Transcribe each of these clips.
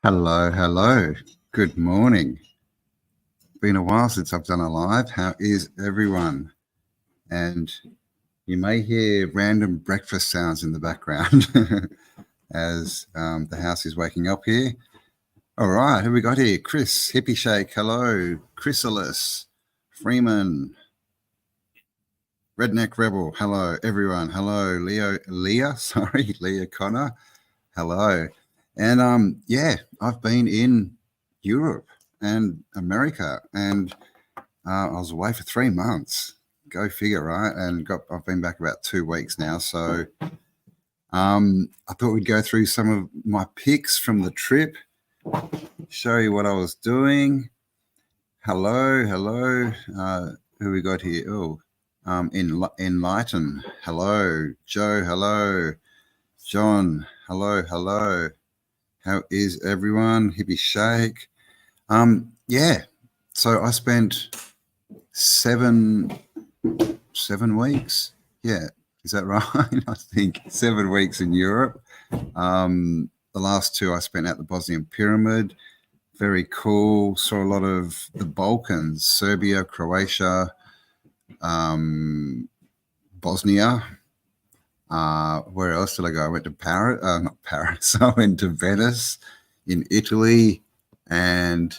Hello, hello. Good morning. Been a while since I've done a live. How is everyone? And you may hear random breakfast sounds in the background as the house is waking up here. All right, who we got here? Chris, Hippie Shake, hello. Chrysalis, Freeman, Redneck Rebel, hello, everyone. Hello, Leah Connor, hello. And yeah, I've been in Europe and America, and I was away for 3 months. Go figure, right? And I've been back about 2 weeks now. So I thought we'd go through some of my pics from the trip, show you what I was doing. Hello. Who we got here? Oh, Enlighten. Hello, Joe. Hello, John. Hello. How is everyone? Hippie Shake. Yeah. So I spent seven weeks. Yeah. Is that right? I think 7 weeks in Europe. The last 2 I spent at the Bosnian pyramid. Very cool. Saw a lot of the Balkans, Serbia, Croatia, Bosnia. Where else did I go? I went to Paris. Not Paris. I went to Venice in Italy, and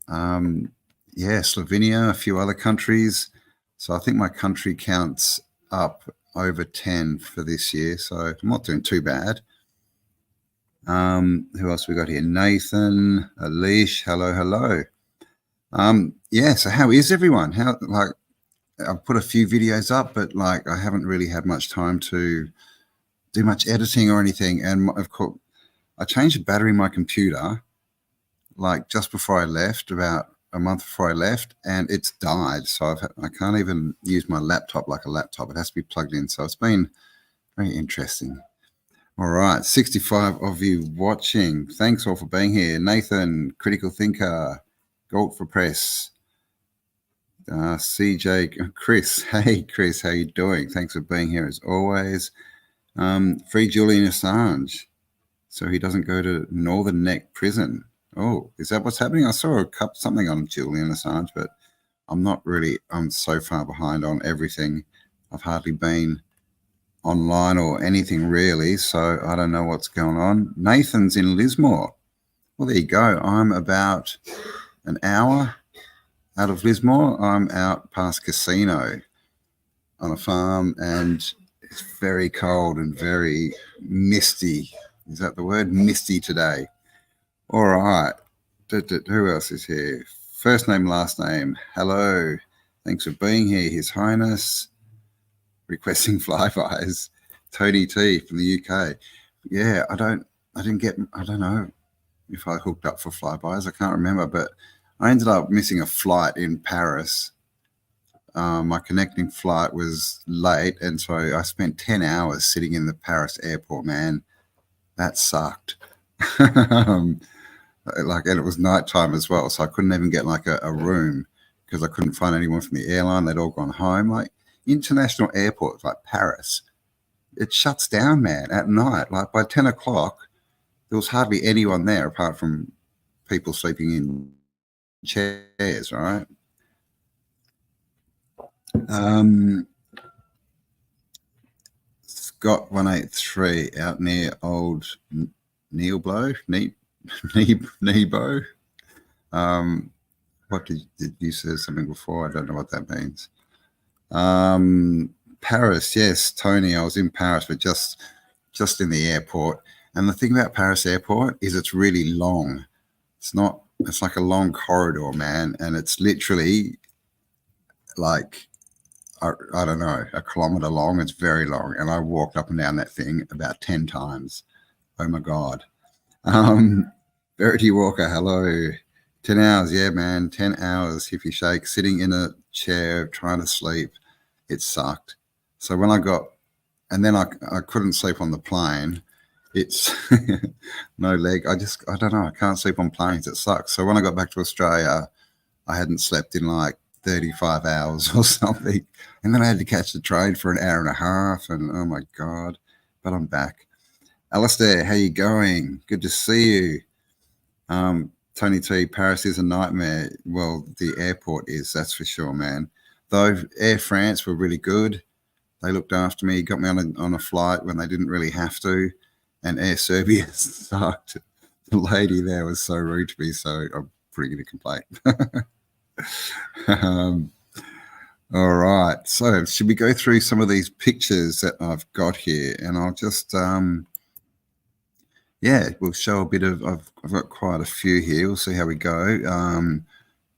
yeah, Slovenia, a few other countries. So I think my country counts up over 10 for this year. So I'm not doing too bad. Who else we got here? Nathan, Alish, hello. Yeah, so how is everyone? I've put a few videos up, but I haven't really had much time to do much editing or anything. And of course, I changed the battery in my computer just before I left, about a month before I left, and it's died. So I can't even use my laptop like a laptop. It has to be plugged in. So it's been very interesting. All right, 65 of you watching. Thanks all for being here. Nathan, Critical Thinker, Gold for Press, CJ, Chris. Hey, Chris, how you doing? Thanks for being here as always. Free Julian Assange so he doesn't go to Northern Neck prison. Oh, is that what's happening? I saw something on Julian Assange, but I'm so far behind on everything. I've hardly been online or anything really, so I don't know what's going on. Nathan's in Lismore. Well, there you go. I'm about an hour out of Lismore. I'm out past Casino on a farm, and it's very cold and very misty. Is that the word? Misty today. All right. Who else is here? First name, last name. Hello. Thanks for being here, His Highness. Requesting flybys. Tony T from the UK. Yeah, I don't know if I hooked up for flybys. I can't remember, but I ended up missing a flight in Paris. My connecting flight was late, and so I spent 10 hours sitting in the Paris airport, man. That sucked. And it was nighttime as well, so I couldn't even get a room because I couldn't find anyone from the airline. They'd all gone home. International airports like Paris, it shuts down, man, at night. By 10 o'clock, there was hardly anyone there apart from people sleeping in chairs, right? Scott 183 out near old Nebo. What did you say something before? I don't know what that means. Paris, yes, Tony. I was in Paris, but just in the airport. And the thing about Paris airport is it's really long. It's like a long corridor, man, and it's literally I don't know, a kilometer long. It's very long, and I walked up and down that thing about 10 times. Oh my God. Verity Walker, hello. 10 hours, yeah, man, 10 hours, Hippie Shake, sitting in a chair trying to sleep. It sucked. So when and then I couldn't sleep on the plane. It's no leg. I don't know. I can't sleep on planes. It sucks. So when I got back to Australia, I hadn't slept in 35 hours or something. And then I had to catch the train for an hour and a half. And oh my God, but I'm back. Alistair, how you going? Good to see you. Tony T, Paris is a nightmare. Well, the airport is, that's for sure, man. Though Air France were really good. They looked after me, got me on a flight when they didn't really have to. And Air Serbia sucked. The lady there was so rude to me, so I'm pretty going to complain. All right. So should we go through some of these pictures that I've got here? And I'll just, yeah, we'll show a bit of, I've got quite a few here. We'll see how we go.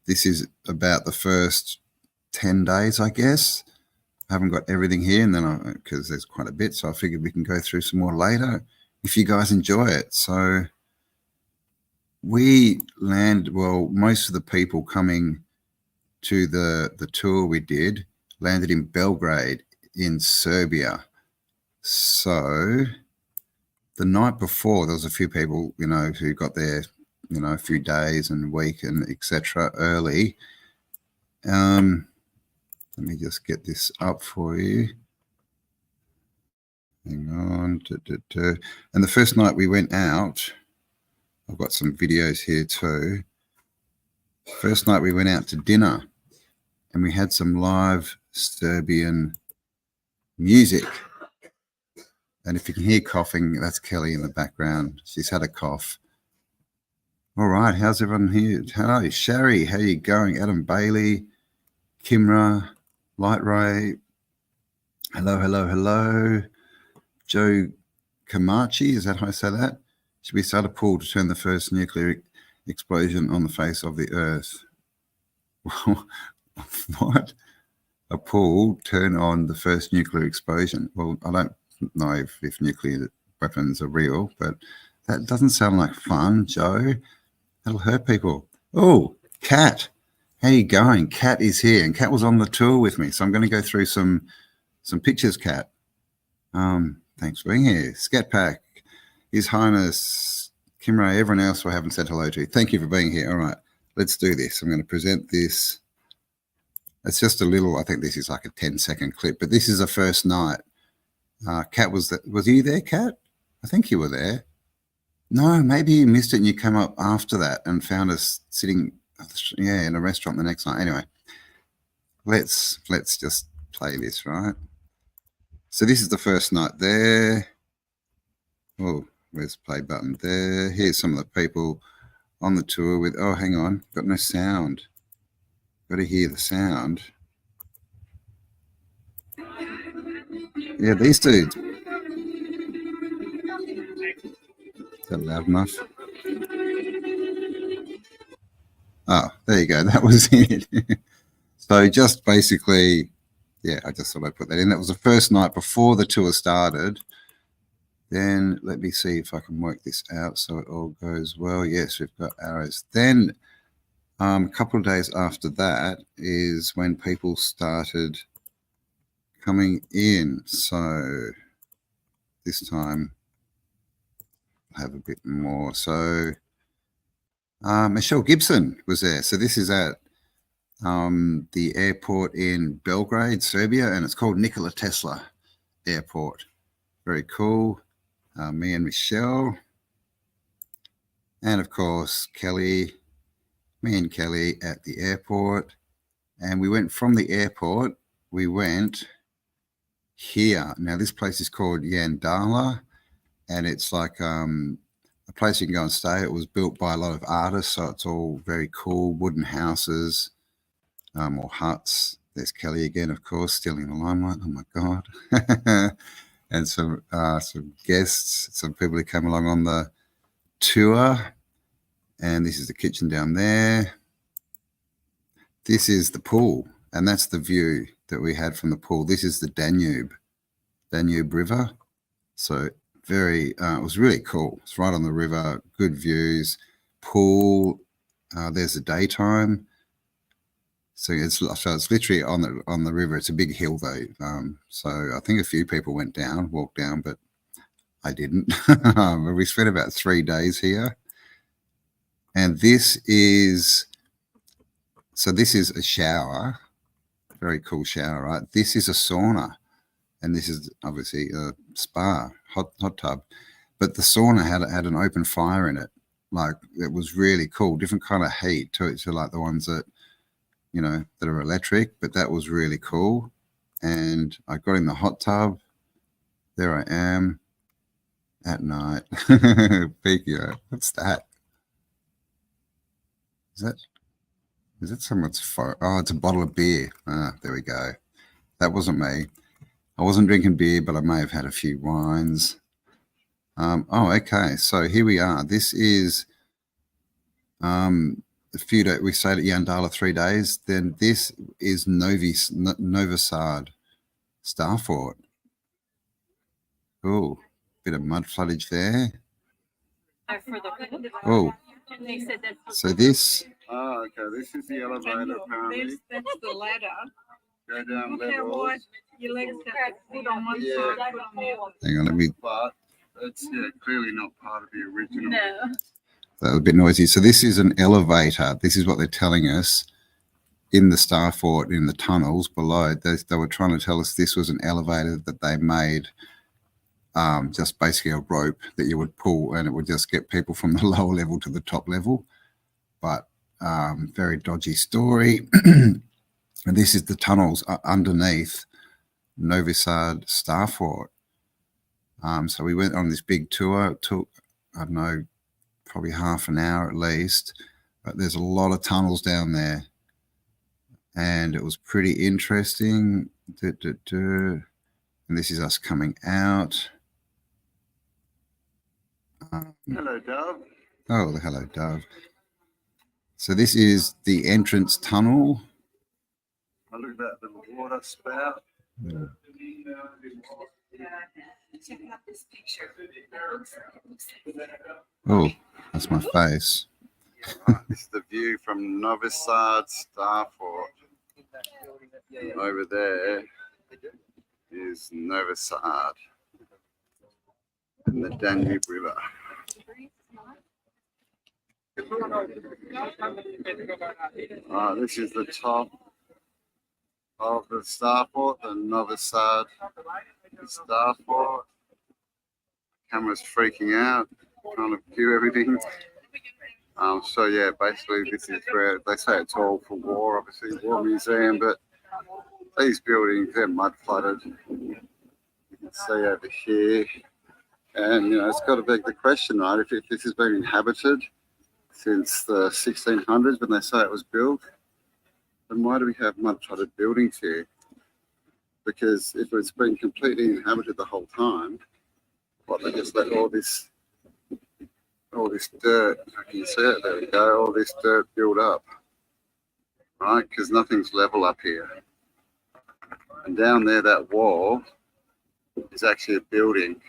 This is about the first 10 days, I guess. I haven't got everything here, and then because there's quite a bit, so I figured we can go through some more later if you guys enjoy it. So we well, most of the people coming to the tour we did landed in Belgrade in Serbia. So the night before, there was a few people, you know, who got there, you know, a few days and a week and etc. early. Let me just get this up for you. Hang on. And the first night we went out, I've got some videos here too. First night we went out to dinner and we had some live Serbian music. And if you can hear coughing, that's Kelly in the background. She's had a cough. All right, how's everyone here? Hello, Sherry, how you going? Adam Bailey, Kimra, Light Ray. Hello, hello, hello. Joe Kamachi, is that how I say that? Should we start a pool to turn the first nuclear explosion on the face of the Earth? What? A pool turn on the first nuclear explosion? Well, I don't know if nuclear weapons are real, but that doesn't sound like fun, Joe. That'll hurt people. Oh, Kat, how you going? Kat is here, and Kat was on the tour with me, so I'm going to go through some pictures, Kat. Thanks for being here. Scat Pack, His Highness, Kimray, everyone else I haven't said hello to. Thank you for being here. All right, let's do this. I'm going to present this. It's just a little, I think this is like a 10-second clip, but this is the first night. Kat was you there, Kat? I think you were there. No, maybe you missed it and you came up after that and found us sitting, yeah, in a restaurant the next night. Anyway, let's just play this, right? So this is the first night there. Oh, where's the play button there? Here's some of the people on the tour with, oh, hang on, got no sound. Got to hear the sound. Yeah, these dudes. Is that loud enough? Oh, there you go. That was it. So just basically, yeah, I just thought I'd put that in. That was the first night before the tour started. Then let me see if I can work this out so it all goes well. Yes, we've got arrows. Then a couple of days after that is when people started coming in. So this time I'll have a bit more. So Michelle Gibson was there. So this is at the airport in Belgrade, Serbia, and it's called Nikola Tesla Airport. Very cool. Me and Michelle. And of course, Kelly, me and Kelly at the airport. And we went from the airport, we went here. Now, this place is called Jandala, and it's like a place you can go and stay. It was built by a lot of artists, so it's all very cool, wooden houses or huts. There's Kelly again, of course, stealing the limelight. Oh, my God. And some guests, some people who came along on the tour. And this is the kitchen down there. This is the pool, and that's the view that we had from the pool. This is the Danube River. So very, it was really cool. It's right on the river, good views, pool. There's the daytime. So it's literally on the river. It's a big hill though. So I think a few people walked down, but I didn't. We spent about 3 days here. And this is a shower, very cool shower, right? This is a sauna, and this is obviously a spa, hot tub. But the sauna had an open fire in it, Like, it was really cool. Different kind of heat to like the ones that, you know, that are electric, but that was really cool. And I got in the hot tub. There I am at night. Peeking out. What's that? Is that someone's phone? Oh, it's a bottle of beer. Ah, there we go. That wasn't me. I wasn't drinking beer, but I may have had a few wines. Oh, okay. So here we are. This is a few days. We stayed at Jandala 3 days. Then this is Novi Sad Star Fort. Oh, bit of mud floodage there. Oh, so this. Oh, okay. This is the elevator, apparently. That's the ladder. Go down Look how wide your legs have to put on one side, put on the other. Hang on, let me. But it's clearly not part of the original. No. That was a bit noisy. So this is an elevator. This is what they're telling us in the Star Fort, in the tunnels below. They were trying to tell us this was an elevator that they made, just basically a rope that you would pull, and it would just get people from the lower level to the top level. But very dodgy story. And this is the tunnels underneath Novi Sad Star Fort. So we went on this big tour. It took, I don't know, probably half an hour at least. But there's a lot of tunnels down there. And it was pretty interesting. And this is us coming out. Hello, Dove. Oh, hello, Dove. So this is the entrance tunnel. I look at that little water spout. Yeah. Check out this picture. Oh, that's my face. This is the view from Novi Sad Star Fort. Over there is Novi Sad and the Danube River. This is the top of the Star Fort, the Novi Sad Star Fort. Camera's freaking out, trying to view everything. So yeah, basically this is where they say it's all for war, obviously war museum, but these buildings, they're mud flooded. You can see over here, and you know, it's got to beg the question, right? If this has been inhabited since the 1600s when they say it was built, then why do we have mud flooded buildings here? Because if it's been completely inhabited the whole time, they just let all this dirt, I can see it, there we go, all this dirt build up, right? Because nothing's level up here. And down there, that wall is actually a building.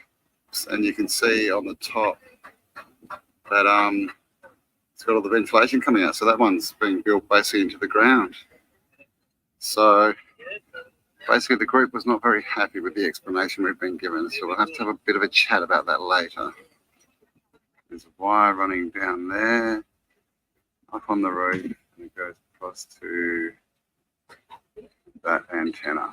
And you can see on the top that it's got all the ventilation coming out. So that one's being built basically into the ground. So basically the group was not very happy with the explanation we've been given. So we'll have to have a bit of a chat about that later. There's a wire running down there, up on the roof, and it goes across to that antenna.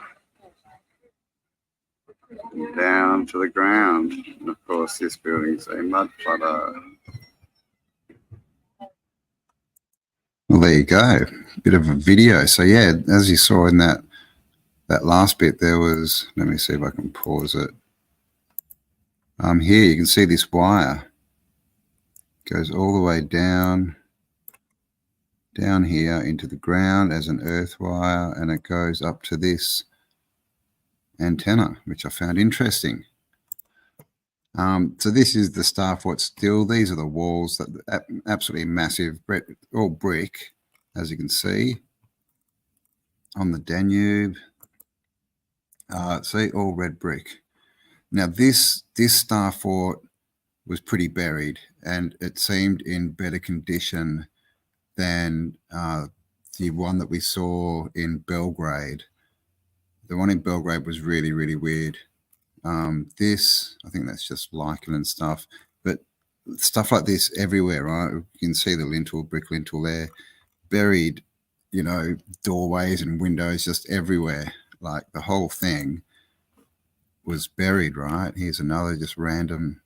And down to the ground. And of course, this building's a mud flutter. Well, there you go. Bit of a video. So yeah, as you saw in that last bit, there was, let me see if I can pause it. Here you can see this wire. Goes all the way down here into the ground as an earth wire, and it goes up to this antenna, which I found interesting. So this is the Star Fort still. These are the walls, that absolutely massive, all brick, as you can see, on the Danube. See, all red brick. Now this Star Fort was pretty buried, and it seemed in better condition than the one that we saw in Belgrade. The one in Belgrade was really, really weird. This, I think that's just lichen and stuff, but stuff like this everywhere, right? You can see the lintel, brick lintel there, buried, you know, doorways and windows just everywhere. Like the whole thing was buried, right? Here's another just random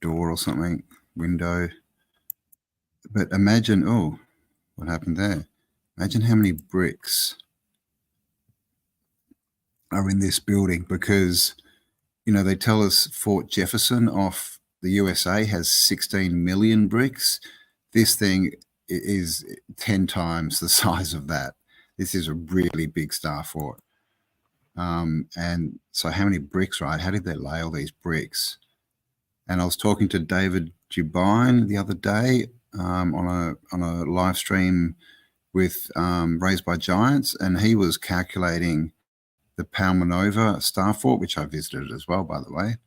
door or something, window. But imagine, oh, what happened there? Imagine how many bricks are in this building, because, you know, they tell us Fort Jefferson off the USA has 16 million bricks. This thing is 10 times the size of that. This is a really big star fort. And so how many bricks, right? How did they lay all these bricks? And I was talking to David Jubine the other day on a live stream with Raised by Giants, and he was calculating the Palmanova star fort, which I visited as well, by the way.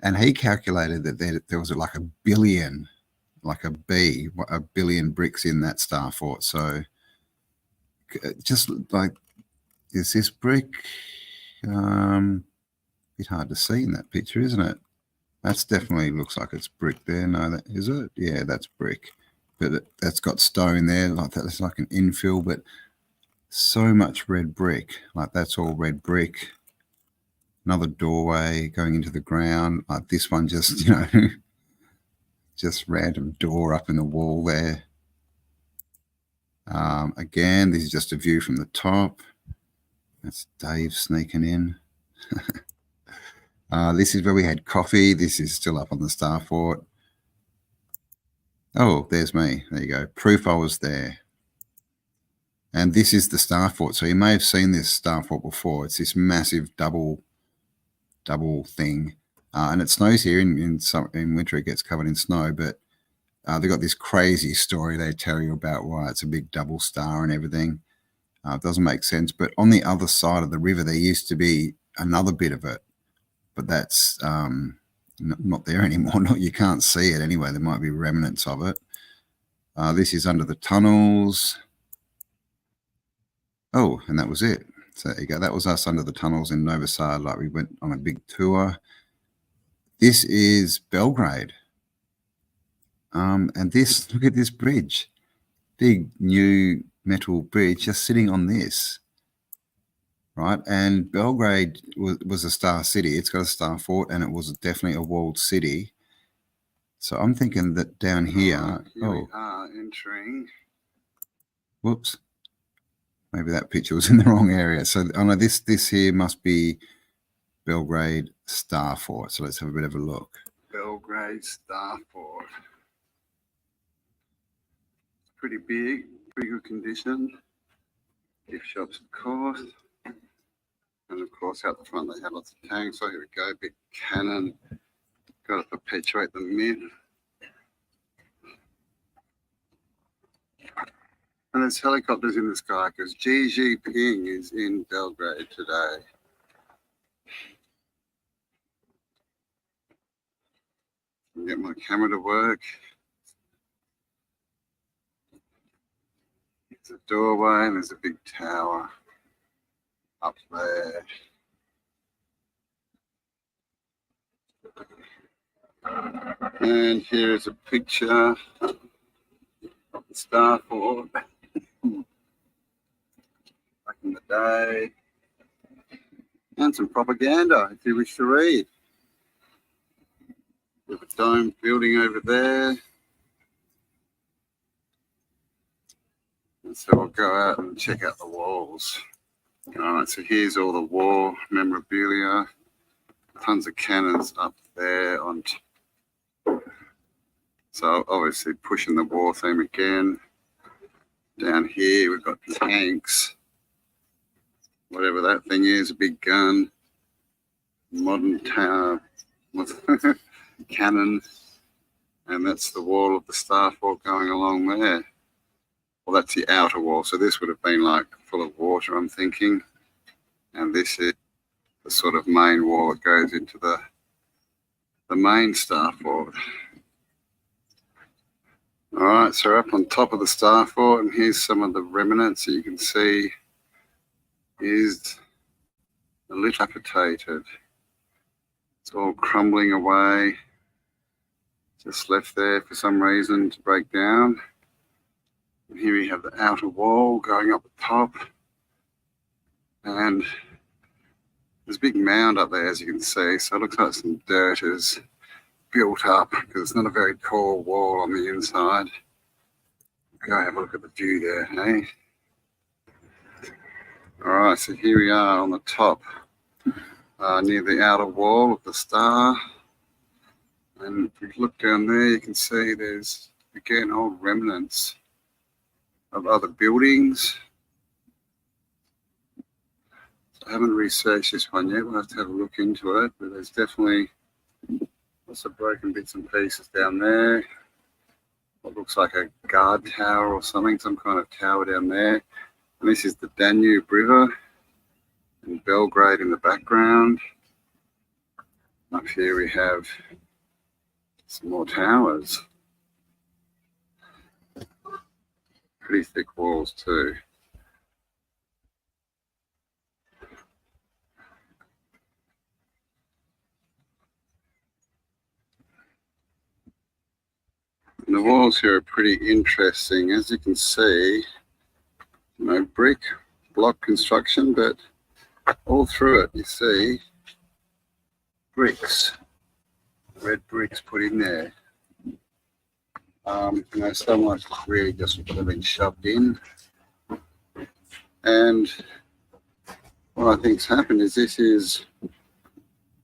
And he calculated that there was like a billion, like a billion bricks in that star fort. So just like, is this brick? Bit hard to see in that picture, isn't it? That's definitely looks like it's brick there. No, that is it. Yeah, that's brick, but that's got stone there, like that. It's like an infill, but so much red brick. Like that's all red brick. Another doorway going into the ground. Like this one, just just random door up in the wall there. Again, this is just a view from the top. That's Dave sneaking in. This is where we had coffee. This is still up on the star fort. Oh, there's me. There you go. Proof I was there. And this is the star fort. So you may have seen this star fort before. It's this massive double thing. And it snows here. In winter it gets covered in snow. But they've got this crazy story they tell you about why it's a big double star and everything. It doesn't make sense. But on the other side of the river, there used to be another bit of it. But that's not there anymore. You can't see it anyway. There might be remnants of it. This is under the tunnels. Oh, and that was it. So there you go. That was us under the tunnels in Novi Sad. Like we went on a big tour. This is Belgrade. And this, look at this bridge. Big new metal bridge just sitting on this. Right. And Belgrade was a star city. It's got a star fort, and it was definitely a walled city. So I'm thinking that down here. We are entering. Whoops. Maybe that picture was in the wrong area. So I know this here must be Belgrade Star Fort. So let's have a bit of a look. Belgrade Star Fort. Pretty big, pretty good condition. Gift shops, of course. And of course, out the front they have lots of tanks. So here we go, big cannon. Got to perpetuate the myth. And there's helicopters in the sky because Xi Jinping is in Belgrade today. Get my camera to work. There's a doorway and there's a big tower up there. And here is a picture of the Star Fort back in the day. And some propaganda if you wish to read. We have a dome building over there. And so we'll go out and check out the walls. All right, so here's all the war memorabilia. Tons of cannons up there on. So obviously pushing the war theme again. Down here we've got tanks. Whatever that thing is, a big gun. Modern tower. Cannon. And that's the wall of the Star Fort going along there. Well, that's the outer wall. So this would have been like full of water, I'm thinking. And this is the sort of main wall that goes into the main Star Fort. All right, so we're up on top of the Star Fort, and here's some of the remnants that you can see is dilapidated. It's all crumbling away. Just left there for some reason to break down. And here we have the outer wall going up the top. And there's a big mound up there, as you can see. So it looks like some dirt is built up because it's not a very tall wall on the inside. Go have a look at the view there, hey? All right, so here we are on the top, near the outer wall of the star. And if you look down there, you can see there's, again, old remnants of other buildings. I haven't researched this one yet. We'll have to have a look into it, but there's definitely lots of broken bits and pieces down there. What looks like a guard tower or something, some kind of tower down there. And this is the Danube River and Belgrade in the background. Up here we have some more towers. Pretty thick walls too. And the walls here are pretty interesting. As you can see, you know, brick block construction, but all through it you see bricks, red bricks put in there. You know, some like really just been shoved in. And what I think's happened is this is,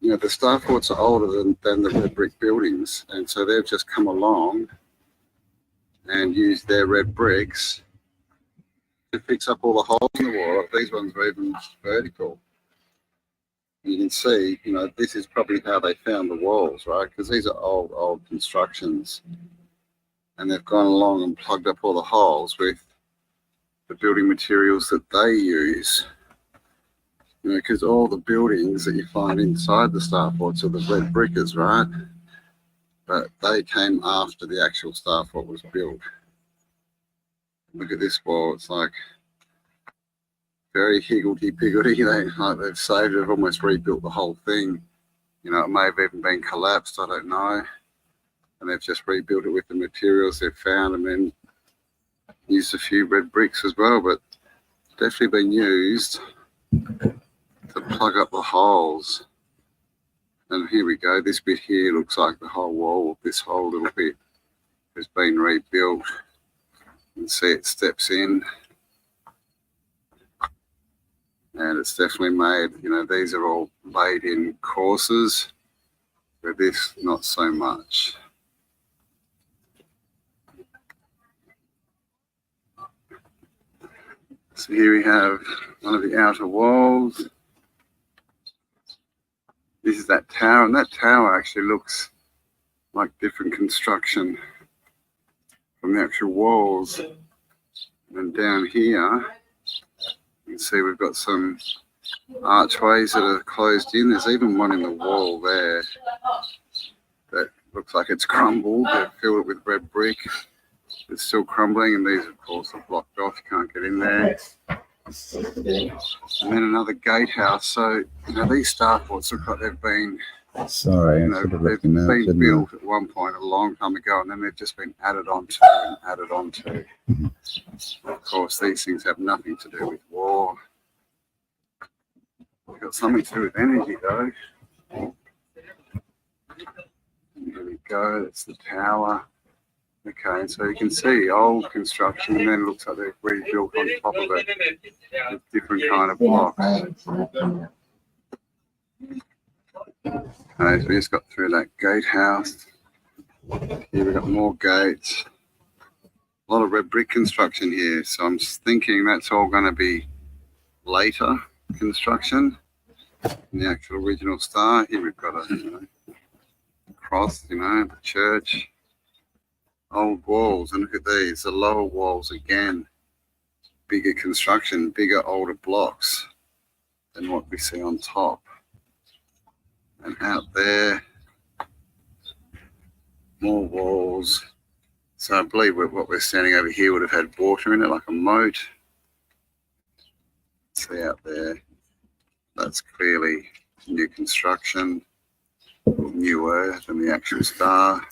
you know, the star forts are older than the red brick buildings, and so they've just come along and used their red bricks to fix up all the holes in the wall. These ones are even vertical. You can see, you know, this is probably how they found the walls, right? Because these are old constructions, and they've gone along and plugged up all the holes with the building materials that they use. You know, because all the buildings that you find inside the star forts are the red brickers, right? But they came after the actual star fort was built. Look at this wall, it's like very higgledy-piggledy. They've saved it, almost rebuilt the whole thing. You know, it may have even been collapsed, I don't know. And they've just rebuilt it with the materials they've found, and then used a few red bricks as well, but definitely been used to plug up the holes. And here we go, this bit here looks like the whole wall. This whole little bit has been rebuilt. You can see it steps in, and it's definitely made, you know, these are all laid in courses, but this not so much. So here we have one of the outer walls. This is that tower, and that tower actually looks like different construction from the actual walls. And down here, you can see we've got some archways that are closed in. There's even one in the wall there that looks like it's crumbled. They've filled it with red brick. It's still crumbling, and these, of course, are blocked off. You can't get in there. And then another gatehouse. So, you know, these star forts look like they've been, Sorry, you know, they've been built at one point a long time ago, and then they've just been added onto and added onto. Of course, these things have nothing to do with war. They've got something to do with energy, though. And here we go. That's the tower. Okay, so you can see old construction, and then it looks like they've rebuilt on top of it with different kind of blocks. Okay, so we just got through that gatehouse. Here we've got more gates. A lot of red brick construction here, so I'm just thinking that's all going to be later construction in the actual original star. Here we've got a, you know, cross, you know, the church. Old walls, and look at these, the lower walls again, bigger construction, bigger, older blocks than what we see on top. And out there, more walls. So I believe what we're standing over here would have had water in it, like a moat. See out there, that's clearly new construction, newer than the actual star.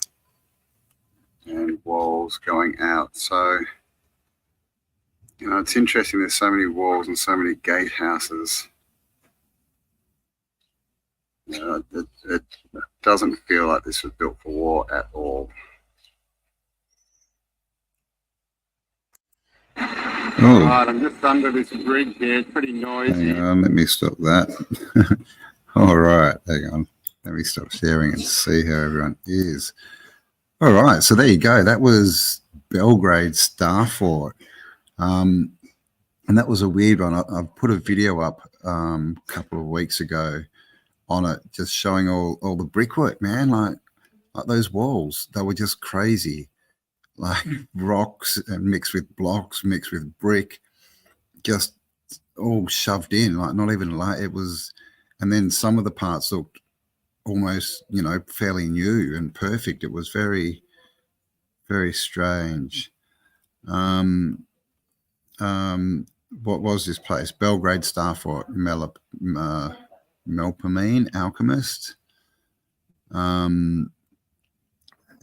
And walls going out. So, you know, it's interesting there's so many walls and so many gatehouses. You know, it doesn't feel like this was built for war at all. Oh, Right, I'm just under this bridge here. It's pretty noisy. hang on, let me stop that. All right, hang on. Let me stop sharing and see how everyone is. All right, so there you go. That was Belgrade Star Fort. And that was a weird one. I put a video up a couple of weeks ago on it, just showing all the brickwork, man. Like those walls, they were just crazy. Like rocks and mixed with blocks, mixed with brick, just all shoved in, like not even like it was. And then some of the parts looked almost, fairly new and perfect. It was very, very strange. What was this place? Belgrade Star Fort, Melpomene Alchemist.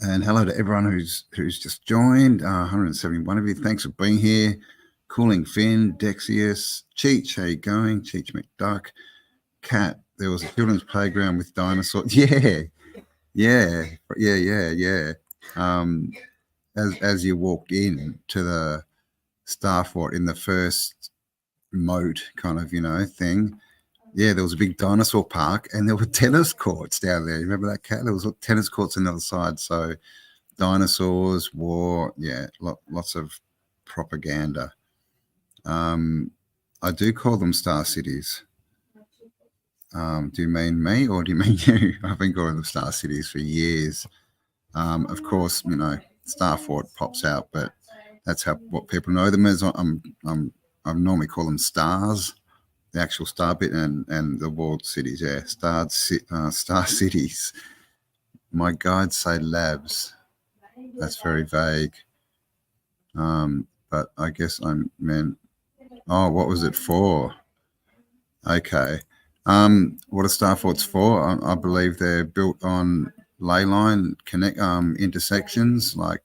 And hello to everyone who's just joined. 171 of you. Thanks for being here. Cooling Finn, Dexius, Cheech, how you going? Cheech McDuck, Cat. There was a children's playground with dinosaurs. Yeah. As you walked in to the Star Fort in the first moat kind of, thing. Yeah, there was a big dinosaur park and there were tennis courts down there. You remember that, Cat? There was tennis courts on the other side. So dinosaurs, war, lots of propaganda. I do call them star cities. Do you mean me or do you mean you? I've been calling them star cities for years. Of course, Star Fort pops out, but that's what people know them as. I normally call them stars, the actual star bit, and the walled cities. Yeah, star cities. My guides say labs. That's very vague. But I guess I meant. Oh, what was it for? Okay. What are Star Forts for? I believe they're built on ley line intersections, like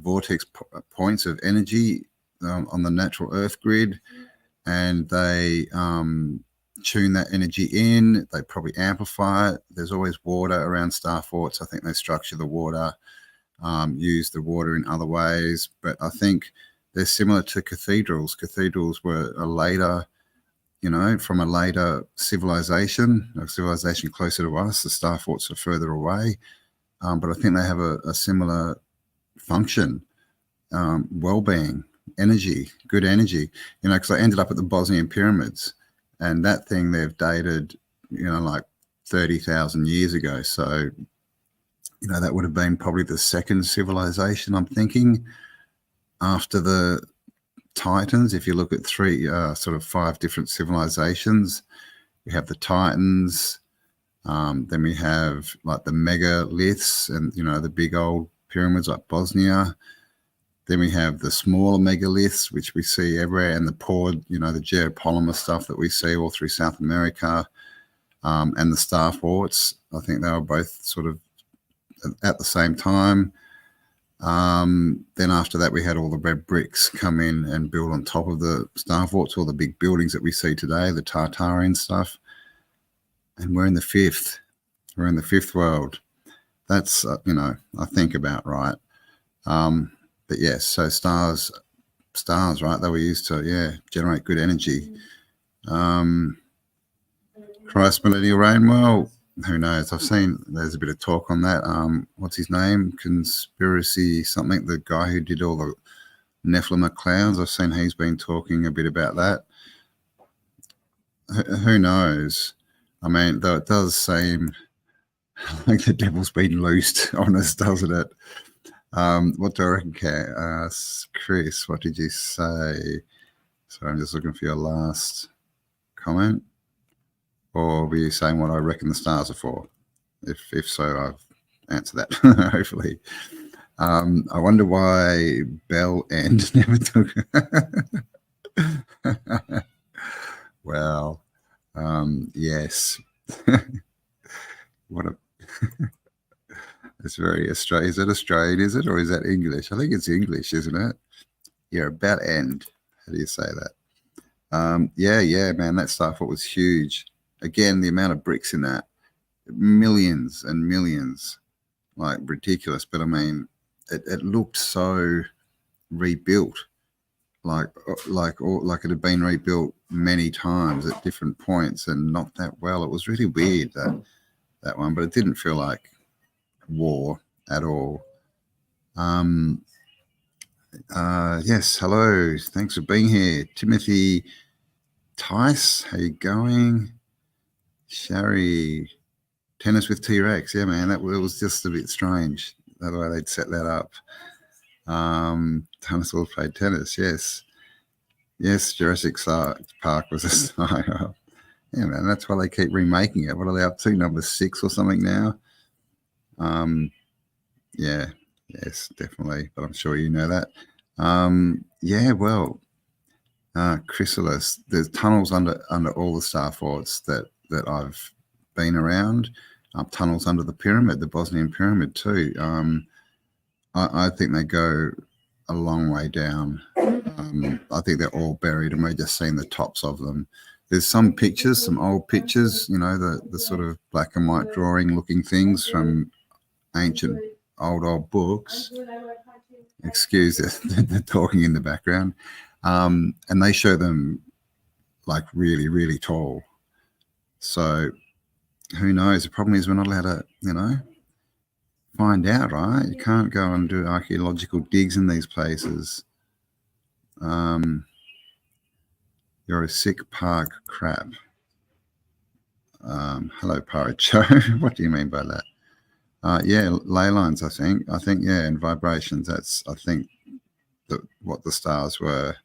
vortex points of energy on the natural Earth grid, and they tune that energy in. They probably amplify it. There's always water around Star Forts. I think they structure the water, use the water in other ways, but I think they're similar to cathedrals. Cathedrals were a later, from a later civilization, a civilization closer to us. The Star Forts are further away, but I think they have a similar function, well-being, energy, good energy, because I ended up at the Bosnian pyramids, and that thing they've dated, like 30,000 years ago. So, that would have been probably the second civilization, I'm thinking, after the Titans. If you look at sort of 5 different civilizations, we have the Titans, then we have like the megaliths and, the big old pyramids like Bosnia. Then we have the smaller megaliths, which we see everywhere, and the poured, the geopolymer stuff that we see all through South America, and the Star Forts. I think they were both sort of at the same time. Then after that, we had all the red bricks come in and build on top of the Star Forts, all the big buildings that we see today, the Tartarian stuff. And we're in the fifth. We're in the fifth world. That's, I think about right. But yes, so stars, right? They were used to, generate good energy. Christ millennial reign. Well, who knows? I've seen there's a bit of talk on that. What's his name? Conspiracy something. The guy who did all the Nephilim clouds. I've seen he's been talking a bit about that. Who knows? I mean, though it does seem like the devil's been loosed on us, doesn't it? What do I reckon, Chris? What did you say? Sorry, I'm just looking for your last comment. Or were you saying what I reckon the stars are for? If so, I've answered that, hopefully. I wonder why Bell End never took. Well, yes. What a. It's very Australian. Is it Australian, is it? Or is that English? I think it's English, isn't it? Yeah, about end. How do you say that? Yeah, man, that stuff, it was huge. Again, the amount of bricks in that, millions and millions, like ridiculous. But I mean, it looked so rebuilt. like it had been rebuilt many times at different points and not that well. It was really weird, that one, but it didn't feel like war at all. Yes, hello. Thanks for being here. Timothy Tice, how you going? Shari, tennis with T-Rex. Yeah, man, it was just a bit strange the way they'd set that up. Dinosaurs played tennis, yes. Yes, Jurassic Park was a style. Yeah, man, that's why they keep remaking it. What are they up to? Number 6 or something now? Yeah, yes, definitely. But I'm sure you know that. Yeah, well, Chrysalis, there's tunnels under all the star forts that I've been around. Tunnels under the pyramid, the Bosnian pyramid too. I think they go a long way down. I think they're all buried and we're just seeing the tops of them. There's some pictures, some old pictures, you know, the sort of black and white drawing looking things from ancient old books. Excuse the talking in the background. And they show them like really, really tall. So who knows? The problem is we're not allowed to, you know, find out, right? You can't go and do archaeological digs in these places. You're a sick park crap. Hello, Pirate Joe. What do you mean by that? Yeah, ley lines, I think, yeah, and vibrations. That's, I think, what the stars were.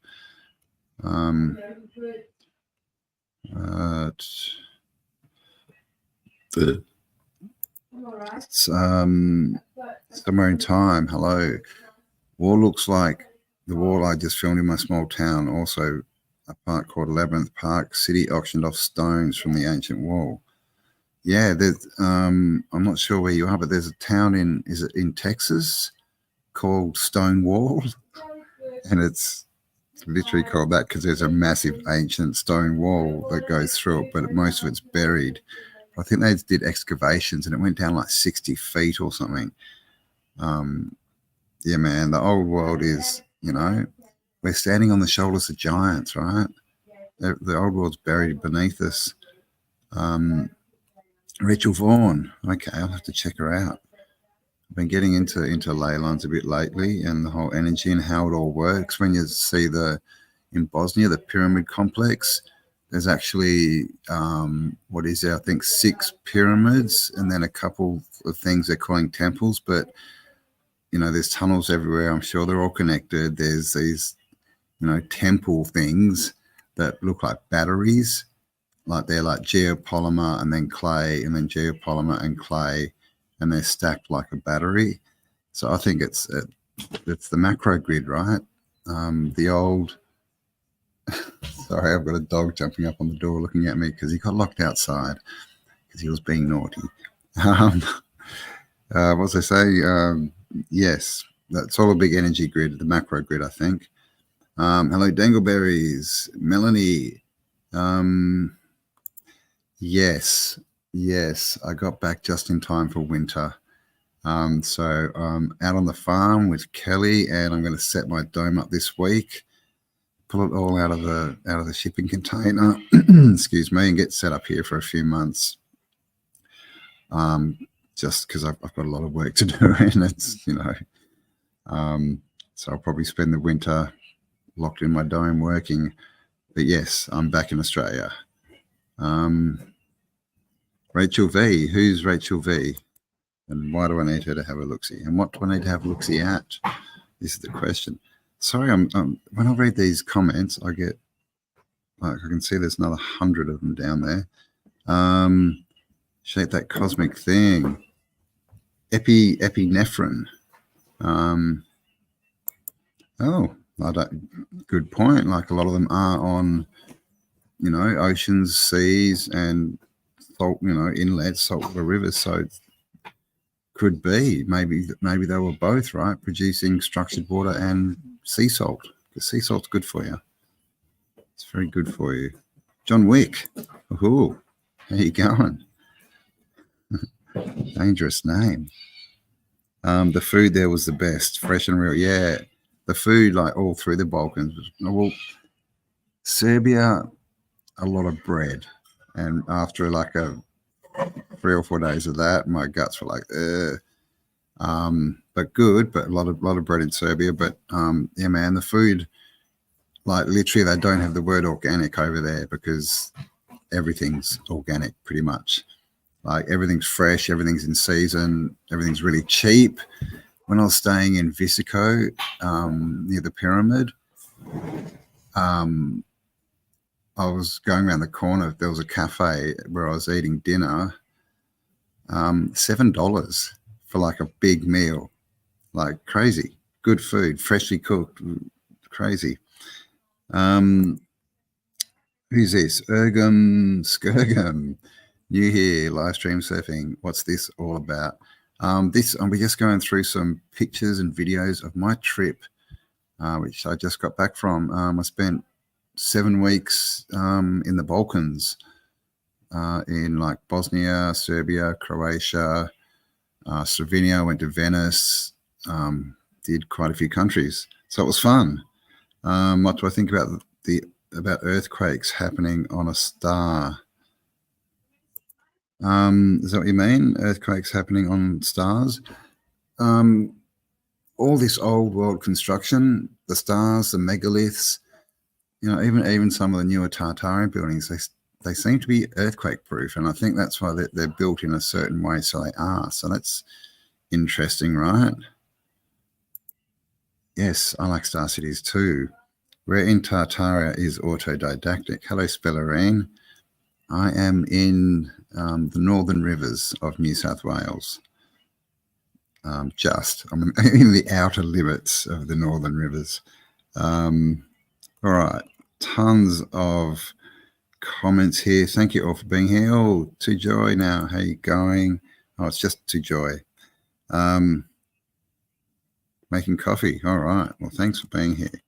Somewhere in time. Hello. Wall looks like the wall I just filmed in my small town. Also, a park called Labyrinth Park. City auctioned off stones from the ancient wall. Yeah, there's. I'm not sure where you are, but there's a town in Texas called Stonewall, and it's literally called that because there's a massive ancient stone wall that goes through it, but most of it's buried. I think they did excavations and it went down like 60 feet or something. Yeah, man, the old world is, you know, we're standing on the shoulders of giants, right? The old world's buried beneath us. Rachel Vaughan. Okay, I'll have to check her out. I've been getting into ley lines a bit lately and the whole energy and how it all works. When you see in Bosnia, the pyramid complex, there's actually, what is there? I think 6 pyramids and then a couple of things they're calling temples, but, you know, there's tunnels everywhere. I'm sure they're all connected. There's these, you know, temple things that look like batteries, like they're like geopolymer and then clay and then geopolymer and clay, and they're stacked like a battery. So I think it's the macro grid, right? The old... Sorry, I've got a dog jumping up on the door looking at me because he got locked outside because he was being naughty. What was I say? Yes, that's all a big energy grid, the macro grid, I think. Hello, Dangleberries. Melanie. Yes, I got back just in time for winter. So I'm out on the farm with Kelly and I'm going to set my dome up this week. Pull it all out of the shipping container, excuse me, and get set up here for a few months. Just because I've got a lot of work to do, and it's, you know, so I'll probably spend the winter locked in my dome working. But yes, I'm back in Australia. Rachel V. Who's Rachel V? And why do I need her to have a look-see? And what do I need to have a look-see at? This is the question. Sorry, when I read these comments, I get, like, I can see there's another 100 of them down there. Shape that cosmic thing. Epinephrine. Oh, good point. Like a lot of them are on, you know, oceans, seas, and salt, you know, inlets, saltwater rivers. So could be maybe they were both, right, producing structured water and sea salt, because sea salt's good for you. It's very good for you. John Wick. Ooh, how you going? Dangerous name. The food there was the best, fresh and real. Yeah, the food, like all through the Balkans, well, Serbia, a lot of bread. And after like a 3 or 4 days of that, my guts were like, but good, but a lot of bread in Serbia. But yeah, man, the food, like literally, they don't have the word organic over there because everything's organic pretty much. Like everything's fresh, everything's in season, everything's really cheap. When I was staying in Visico, near the pyramid, I was going around the corner. There was a cafe where I was eating dinner. $7 for like a big meal, like crazy. Good food, freshly cooked, crazy. Who's this? Skirgum. New here, live stream surfing. What's this all about? We're just going through some pictures and videos of my trip, which I just got back from. I spent 7 weeks in the Balkans, in like Bosnia, Serbia, Croatia, Slovenia. Went to Venice, did quite a few countries. So it was fun. What do I think about about earthquakes happening on a star? Is that what you mean? Earthquakes happening on stars? All this old world construction, the stars, the megaliths, you know, even some of the newer Tartaria buildings, they seem to be earthquake proof, and I think that's why they're built in a certain way, so they are. So that's interesting, right? Yes, I like star cities too. Where in Tartaria is Autdidactic? Hello, Spellerine. I am in the northern rivers of New South Wales. I'm in the outer limits of the northern rivers. All right, tons of comments here. Thank you all for being here. Oh, to Joy now. How you going? Oh, it's just to Joy. Making coffee. All right. Well, thanks for being here.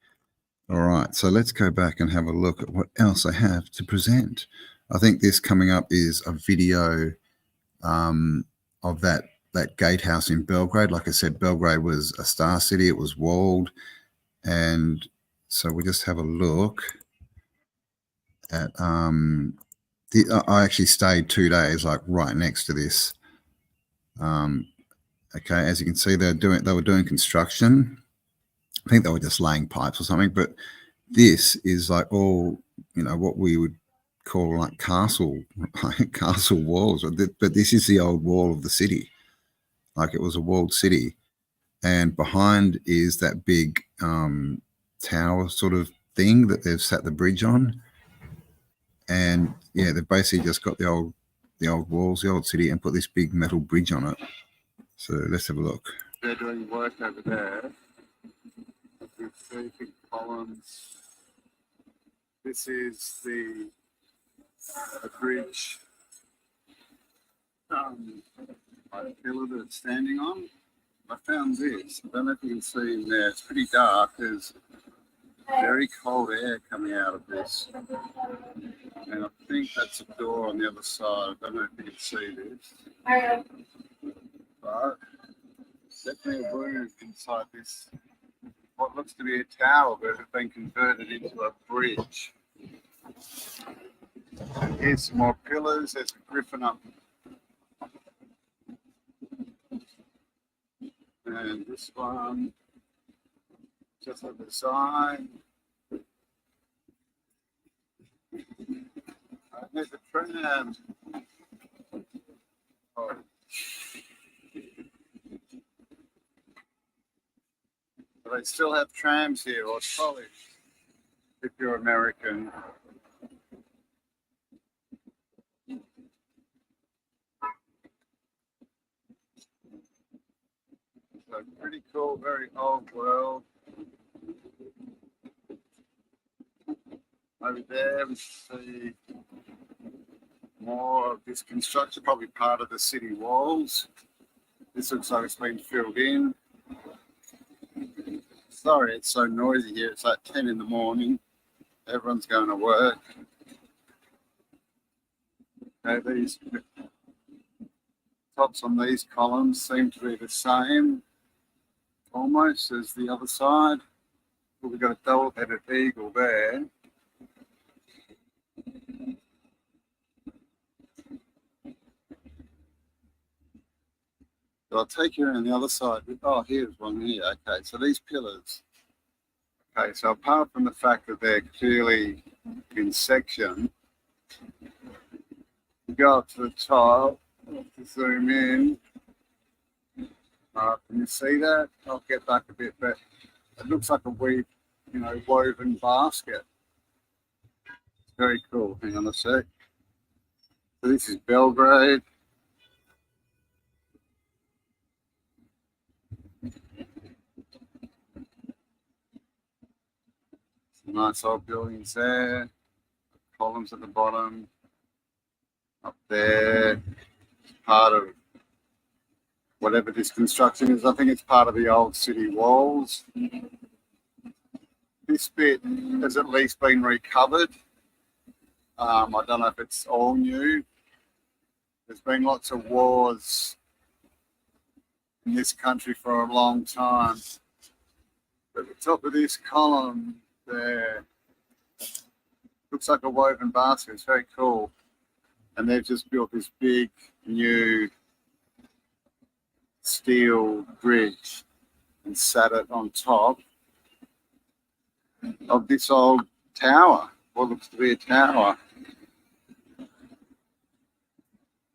All right. So let's go back and have a look at what else I have to present. I think this coming up is a video of that gatehouse in Belgrade. Like I said, Belgrade was a star city. It was walled. And so we'll just have a look at I actually stayed 2 days, like right next to this. Okay, as you can see, they were doing construction. I think they were just laying pipes or something. But this is like all, you know, what we would call like castle walls. But this is the old wall of the city. Like it was a walled city, and behind is that big tower sort of thing that they've sat the bridge on. And yeah, they've basically just got the old walls, the old city, and put this big metal bridge on it. So let's have a look. They're doing work over there. You see big columns. This is the bridge, pillar that it's standing on. I found this. I don't know if you can see in there. It's pretty dark. There's very cold air coming out of this. And I think that's a door on the other side. I don't know if you can see this. But definitely a room inside this, what looks to be a tower, but it's been converted into a bridge. And here's some more pillars. There's a griffin up. And this one, just at the side. There's a tram. Oh. Do they still have trams here, or trolleys, if you're American? So pretty cool, very old world. Over there we see more of this construction, probably part of the city walls. This looks like it's been filled in. Sorry, it's so noisy here. It's like 10 in the morning. Everyone's going to work. Okay, these tops on these columns seem to be the same, almost, as the other side. we've got a double-headed eagle there. So I'll take you around the other side. Oh, here's one here. Okay, so these pillars. Okay, so apart from the fact that they're clearly in section, you go up to the top, to zoom in. Can you see that? I'll get back a bit, but it looks like a woven basket. Very cool. Hang on a sec. So this is Belgrade. Some nice old buildings there. Columns at the bottom. Up there. Part of whatever this construction is. I think it's part of the old city walls. This bit has at least been recovered. I don't know if it's all new. There's been lots of wars in this country for a long time. But at the top of this column there looks like a woven basket. It's very cool. And they've just built this big new steel bridge and sat it on top of this old tower, what looks to be a tower.